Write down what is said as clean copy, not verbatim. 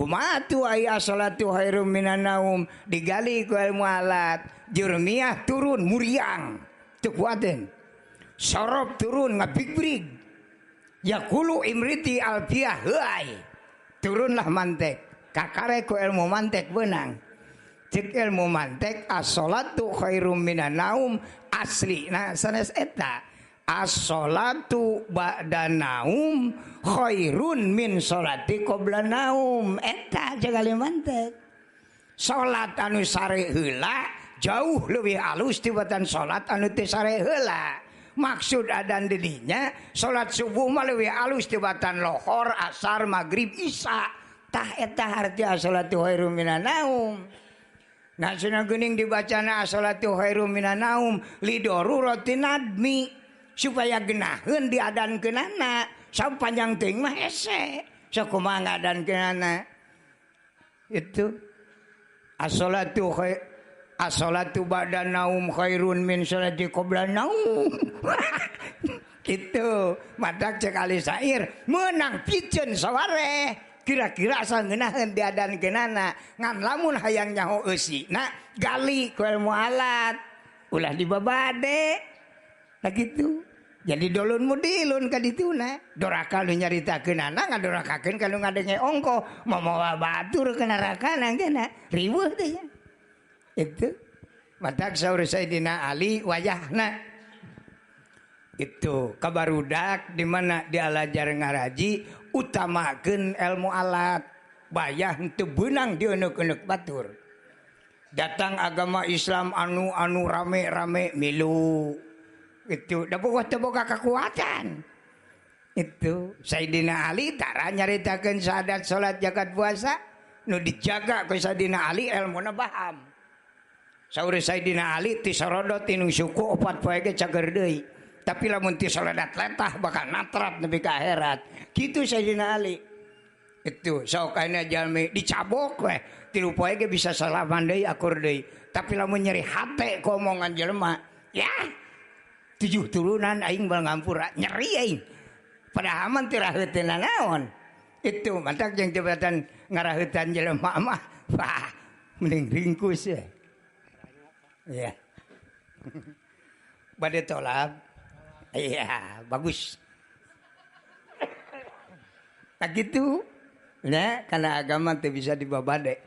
kumatu aya salatu khairum minan naum digali ku ilmu alat jurmiyah turun muriang teu kuatin sorob turun ngabigrig yaqulu imriti alfiyah heuai turunlah mantek kakare ku ilmu mantek beunang cek ilmu mantek as-salatu khairum minan naum aslina sanes eta as-salatu ba'da naum khairun min salati qabla naum eta jagali mantek salat anu sare heula jauh leuwih alus tibatan salat anu teu sare heula maksud adan didinya salat subuh mah leuwih alus tibatan lohor asar magrib isya tah eta arti as-salatu khairum minan naum. Nah cenah geuning dibacana as-salatu khairum minan naum lidoruratin nadmi supaya geunaheun diadankeunana sapanjang teuing mah hese sakumaha ngadankeunana itu as-salatu ba'da naum khairun min salati qabla naum kitu madak cek ali sair meunang piceun saware kira-kira asa ngeunaheun diadankeunana ngan lamun hayang nyaho eusina gali ku ilmu alat ulah dibabade gitu jadi dolun mudilun ka dituna doraka nu nyaritakeunana ngadorakakeun ka nu ngadenge ongko momowa batur ke neraka nanggeuna riweuh teh itu matak saur Sayyidina Ali wayahna itu kabarudak di mana dialajar ngaraji utamakeun ilmu alat bayah teu beunang dieuneuk-euneuk batur datang agama Islam anu rame-rame milu itu da boga kekuatan itu Sayyidina Ali tara nyaritakeun syahadat salat zakat puasa nu dijaga ku Sayyidina Ali ilmuna baham saur Sayyidina Ali ti sarodot tinu suku 4 poe ge cager deui tapi lamun ti salat letah bakal natrat nepi ka akhirat kitu Sayyidina Ali itu sok kana jalmi dicabok we 3 poe ge bisa salaman deui akur deui tapi lamun nyeri hate ku omongan jelema ya 7 turunan aing bal ngampura nyeri aing padahal mah teu raheuteuna naon itu mantak jeung jabatan ngaraheutan jelema mah wah mending ringkus ya bade tolak iya bagus nah gitu nah karena agama teu bisa dibabade